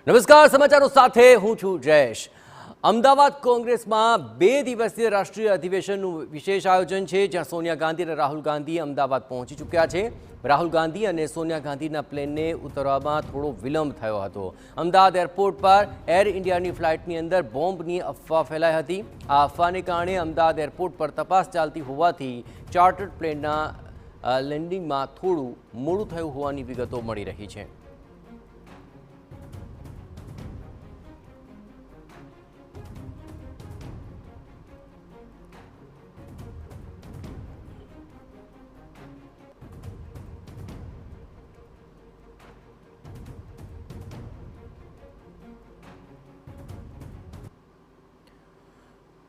નમસ્કાર, સમાચારો સાથે હું છું જયેશ। અમદાવાદ કોંગ્રેસમાં 2 દિવસીય રાષ્ટ્રીય અધિવેશનનું વિશેષ આયોજન છે, જ્યાં સોનિયા ગાંધી અને રાહુલ ગાંધી અમદાવાદ પહોંચી ચૂક્યા છે। રાહુલ ગાંધી અને સોનિયા ગાંધીના પ્લેનને ઉતરવામાં થોડો વિલંબ થયો હતો। અમદાવાદ એરપોર્ટ પર એર ઇન્ડિયાની ફ્લાઇટની અંદર બોમ્બની અફવા ફેલાઈ હતી। આ અફવાને કારણે અમદાવાદ એરપોર્ટ પર તપાસ ચાલતી હોવાથી ચાર્ટર્ડ પ્લેનના લેન્ડિંગમાં થોડું મોડું થયું હોવાની વિગતો મળી રહી છે।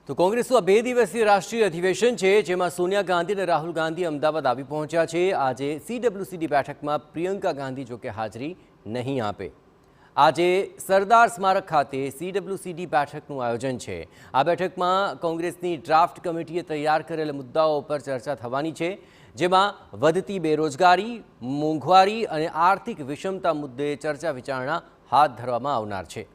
તો કોંગ્રેસનું આ 2 દિવસીય રાષ્ટ્રીય અધિવેશન છે, જેમાં સોનિયા ગાંધી અને રાહુલ ગાંધી અમદાવાદ આવી પહોંચ્યા છે। આજે CWCD બેઠકમાં પ્રિયંકા ગાંધી જોકે હાજરી નહીં આપે। આજે સરદાર સ્મારક ખાતે CWCD બેઠકનું આયોજન છે। આ બેઠકમાં કોંગ્રેસની ડ્રાફ્ટ કમિટીએ તૈયાર કરેલ મુદ્દાઓ પર ચર્ચા થવાની છે, જેમાં વધતી બેરોજગારી, મોંઘવારી અને આર્થિક વિષમતા મુદ્દે ચર્ચા વિચારણા હાથ ધરવામાં આવનાર છે।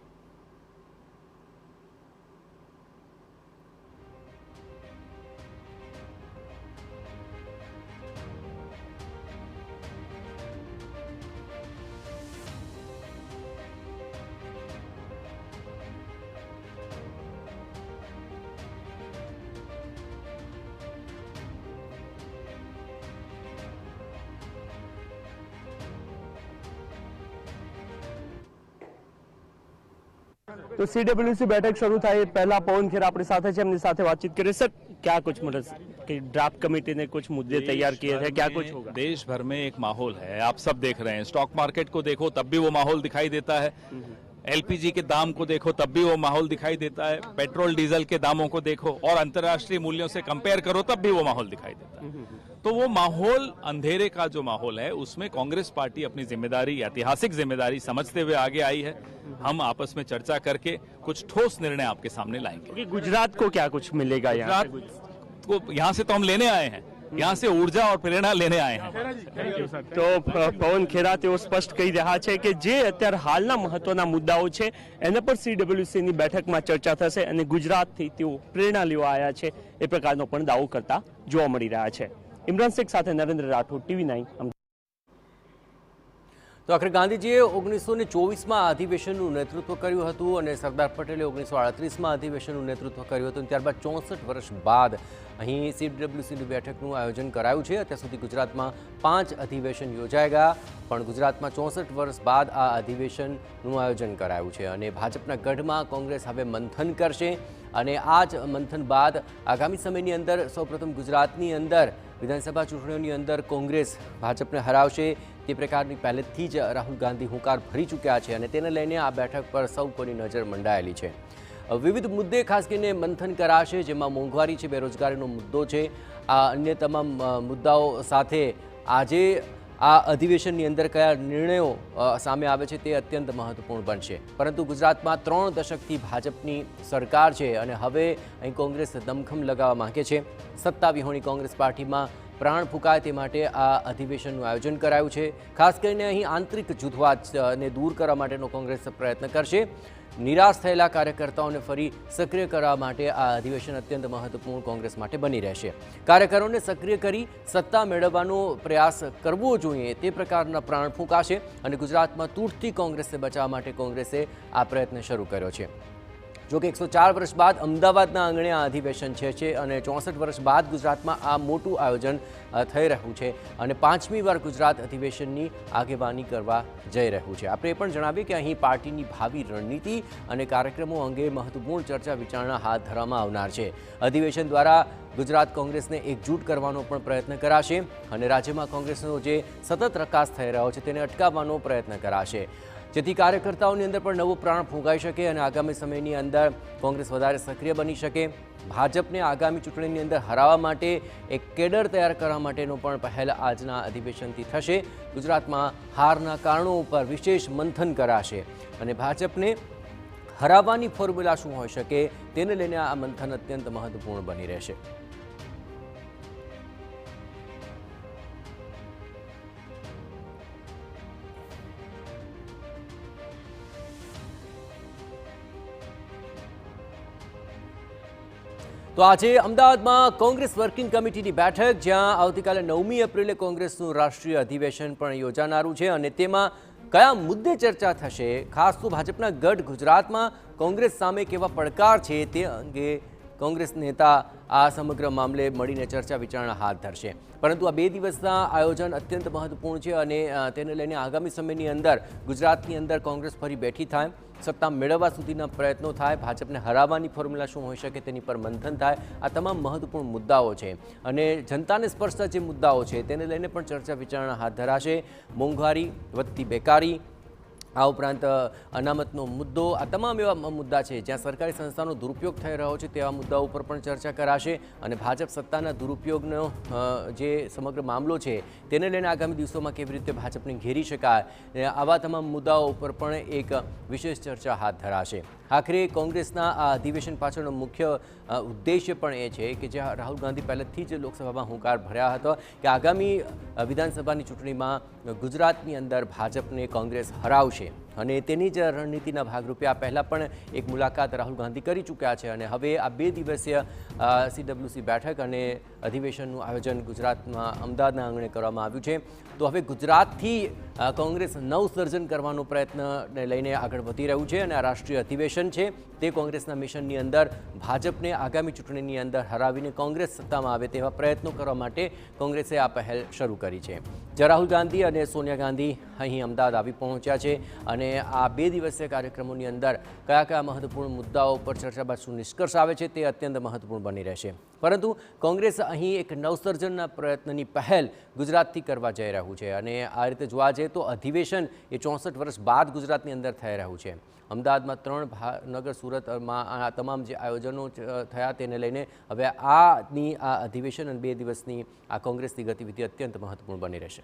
तो CWC बैठक शुरू था पहला पवन खेर अपने साथ है, हमने साथ बातचीत करी। सर, क्या कुछ मतलब कि ड्राफ्ट कमेटी ने कुछ मुद्दे तैयार किए थे, क्या कुछ होगा? देश भर में एक माहौल है, आप सब देख रहे हैं। स्टॉक मार्केट को देखो तब भी वो माहौल दिखाई देता है, LPG के दाम को देखो तब भी वो माहौल दिखाई देता है, पेट्रोल डीजल के दामों को देखो और अंतर्राष्ट्रीय मूल्यों से कंपेयर करो तब भी वो माहौल दिखाई देता है। तो वो माहौल, अंधेरे का जो माहौल है, उसमें कांग्रेस पार्टी अपनी जिम्मेदारी, ऐतिहासिक जिम्मेदारी समझते हुए आगे आई है। हम आपस में चर्चा करके कुछ ठोस निर्णय आपके सामने लाएंगे। कि गुजरात को क्या कुछ मिलेगा? गुजरात को यहाँ से तो हम लेने आए हैं, यहाँ से ऊर्जा और प्रेरणा लेने आए हैं। तो पवन खेरा तेओ स्पष्ट कही रहा है कि जे અત્યારે હાલના મહત્વના મુદ્દાઓ છે એના પર CWC ની બેઠકમાં ચર્ચા થશે અને ગુજરાતથી તેઓ પ્રેરણા લેવા આવ્યા છે એ પ્રકારનો પણ દાવો કરતા જોવા મળી રહ્યા છે। ઇમરાન શેખ સાથે નરેન્દ્ર રાઠોડ, TV9। તો આખરે ગાંધીજીએ 1924માં અધિવેશનનું નેતૃત્વ કર્યું હતું અને સરદાર પટેલે 1938માં અધિવેશનનું નેતૃત્વ કર્યું હતું। ત્યારબાદ 64 વર્ષ બાદ અહીં CWCની બેઠકનું આયોજન કરાયું છે। અત્યાર સુધી ગુજરાતમાં 5 અધિવેશન યોજાઈ ગયા, પણ ગુજરાતમાં 64 વર્ષ બાદ આ અધિવેશનનું આયોજન કરાયું છે અને ભાજપના ગઢમાં કોંગ્રેસ હવે મંથન કરશે અને આ જ મંથન બાદ આગામી સમયની અંદર સૌપ્રથમ ગુજરાતની અંદર વિધાનસભા ચૂંટણીઓની અંદર કોંગ્રેસ ભાજપને હરાવશે તે પ્રકારની પહેલેથી જ રાહુલ ગાંધી હુંકાર ભરી ચૂક્યા છે અને તેને લઈને આ બેઠક પર સૌ કોઈની નજર મંડાયેલી છે। વિવિધ મુદ્દે ખાસ કરીને મંથન કરાશે, જેમાં મોંઘવારી છે, બેરોજગારીનો મુદ્દો છે। આ અન્ય તમામ મુદ્દાઓ સાથે આજે આ અધિવેશનની અંદર કયા નિર્ણયો સામે આવે છે તે અત્યંત મહત્વપૂર્ણ બનશે। પરંતુ ગુજરાતમાં 3 દશકથી ભાજપની સરકાર છે અને હવે અહીં કોંગ્રેસ દમખમ લગાવવા માંગે છે। સત્તા વિહોણી કોંગ્રેસ પાર્ટીમાં પ્રાણ ફૂંકાય તે માટે આ અધિવેશનનું આયોજન કરાયું છે। ખાસ કરીને અહીં આંતરિક જૂથવાદને દૂર કરવા માટેનો કોંગ્રેસ પ્રયત્ન કરશે। નિરાશ થયેલા કાર્યકર્તાઓને ફરી સક્રિય કરવા માટે આ અધિવેશન અત્યંત મહત્વપૂર્ણ કોંગ્રેસ માટે બની રહેશે। કાર્યકરોને સક્રિય કરી સત્તા મેળવવાનો પ્રયાસ કરવો જોઈએ તે પ્રકારના પ્રાણ ફૂંકાશે અને ગુજરાતમાં તૂટતી કોંગ્રેસને બચાવવા માટે કોંગ્રેસે આ પ્રયત્ન શરૂ કર્યો છે। જો કે 104 વર્ષ બાદ અમદાવાદના આંગણે આ અધિવેશન છે અને 64 વર્ષ બાદ ગુજરાતમાં આ મોટું આયોજન થઈ રહ્યું છે અને 5મી વાર ગુજરાત અધિવેશનની આગેવાની કરવા જઈ રહ્યું છે। આપણે એ પણ જણાવીએ કે અહીં પાર્ટીની ભાવિ રણનીતિ અને કાર્યક્રમો અંગે મહત્વપૂર્ણ ચર્ચા વિચારણા હાથ ધરવામાં આવનાર છે। અધિવેશન દ્વારા ગુજરાત કોંગ્રેસને એકજૂટ કરવાનો પણ પ્રયત્ન કરાશે અને રાજ્યમાં કોંગ્રેસનો જે સતત રકાસ થઈ રહ્યો છે તેને અટકાવવાનો પ્રયત્ન કરાશે, જેથી કાર્યકર્તાઓની અંદર પણ નવો પ્રાણ ફૂંકાઈ શકે અને આગામી સમયની અંદર કોંગ્રેસ વધારે સક્રિય બની શકે। ભાજપને આગામી ચૂંટણીની અંદર હરાવવા માટે એક કેડર તૈયાર કરવા માટેનો પણ પહેલ આજના અધિવેશનથી થશે। ગુજરાતમાં હારના કારણો ઉપર વિશેષ મંથન કરાશે અને ભાજપને હરાવવાની ફોર્મ્યુલા શું હોઈ શકે તેને લઈને આ મંથન અત્યંત મહત્વપૂર્ણ બની રહેશે। તો આજે અમદાવાદમાં કોંગ્રેસ વર્કિંગ કમિટીની બેઠક, જ્યાં આવતીકાલે 9મી એપ્રિલે કોંગ્રેસનું રાષ્ટ્રીય અધિવેશન પણ યોજાનારું છે અને તેમાં કયા મુદ્દે ચર્ચા થશે, ખાસ તો ભાજપના ગઢ ગુજરાતમાં કોંગ્રેસ સામે કેવા પડકાર છે તે અંગે કોંગ્રેસ નેતા આ સમગ્ર મામલે મળીને ચર્ચા વિચારણા હાથ ધરશે. પરંતુ આ 2 દિવસના આયોજન અત્યંત મહત્વપૂર્ણ છે અને તેને લઈને આગામી સમયની અંદર ગુજરાતની અંદર કોંગ્રેસ ફરી બેઠી થાય, સત્તા મેળવવા સુધીના પ્રયત્નો થાય, ભાજપને હરાવવાની ફોર્મ્યુલા શું હોઈ શકે તેની પર મંથન થાય. આ તમામ મહત્વપૂર્ણ મુદ્દાઓ છે અને જનતાને સ્પર્શતા જે મુદ્દાઓ છે તેને લઈને પણ ચર્ચા વિચારણા હાથ ધરાશે. મોંઘવારી, વધતી બેકારી, આ ઉપરાંત અનામતનો મુદ્દો, આ તમામ એવા મુદ્દા છે જ્યાં સરકારી સંસ્થાનો દુરુપયોગ થઈ રહ્યો છે તેવા મુદ્દાઓ ઉપર પણ ચર્ચા કરાશે અને ભાજપ સત્તાના દુરુપયોગનો જે સમગ્ર મામલો છે તેને લઈને આગામી દિવસોમાં કેવી રીતે ભાજપને ઘેરી શકાય, આવા તમામ મુદ્દાઓ ઉપર પણ એક વિશેષ ચર્ચા હાથ ધરાશે. આખરે કોંગ્રેસના આ અધિવેશન પાછળનો મુખ્ય ઉદ્દેશ્ય પણ એ છે કે જે રાહુલ ગાંધી પહેલેથી જ લોકસભામાં હુંકાર ભર્યા હતો કે આગામી વિધાનસભાની ચૂંટણીમાં ગુજરાતની અંદર ભાજપને કોંગ્રેસ હરાવશે અને તેની જ રણનીતિના ભાગરૂપે આ પહેલાં પણ એક મુલાકાત રાહુલ ગાંધી કરી ચૂક્યા છે અને હવે આ 2 દિવસીય CWC બેઠક અને અધિવેશનનું આયોજન ગુજરાતમાં અમદાવાદના આંગણે કરવામાં આવ્યું છે. તો હવે ગુજરાતથી કોંગ્રેસ નવસર્જન કરવાનો પ્રયત્નને લઈને આગળ વધી રહ્યું છે અને આ રાષ્ટ્રીય અધિવેશન છે તે કોંગ્રેસના મિશનની અંદર ભાજપને આગામી ચૂંટણીની અંદર હરાવીને કોંગ્રેસ સત્તામાં આવે તેવા પ્રયત્નો કરવા માટે કોંગ્રેસે આ પહેલ શરૂ કરી છે. જ્યાં રાહુલ ગાંધી અને સોનિયા ગાંધી અહીં અમદાવાદ આવી પહોંચ્યા છે અને આ 2 દિવસીય કાર્યક્રમોની અંદર કયા કયા મહત્વપૂર્ણ મુદ્દાઓ પર ચર્ચા બાદ શું નિષ્કર્ષ આવે છે તે અત્યંત મહત્વપૂર્ણ બની રહેશે. પરંતુ કોંગ્રેસ અહીં એક નવસર્જનના પ્રયત્નની પહેલ ગુજરાતથી કરવા જઈ રહ્યું છે અને આ રીતે જોવા જઈએ તો અધિવેશન એ 64 વર્ષ બાદ ગુજરાતની અંદર થઈ રહ્યું છે. અમદાવાદમાં 3, ભાવનગર, સુરતમાં આ તમામ જે આયોજનો થયા તેને લઈને હવે આ અધિવેશન અને 2 દિવસની આ કોંગ્રેસની ગતિવિધિ અત્યંત મહત્વપૂર્ણ બની રહેશે.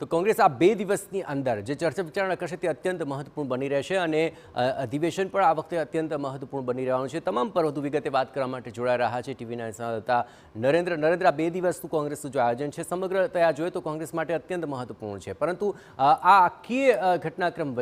તો કોંગ્રેસ આ 2 દિવસની અંદર જે ચર્ચા વિચારણા કરશે તે અત્યંત મહત્વપૂર્ણ બની રહેશે અને અધિવેશન પણ આ વખતે અત્યંત મહત્વપૂર્ણ બની રહેવાનું છે. તમામ પર વધુ વિગતે વાત કરવા માટે જોડાઈ રહ્યા છે ટીવી9 સંવાદદાતા નરેન્દ્ર. આ 2 દિવસનું કોંગ્રેસનું જે આયોજન છે સમગ્ર તયા જોઈએ તો કોંગ્રેસ માટે અત્યંત મહત્વપૂર્ણ છે, પરંતુ આ આખી ઘટનાક્રમ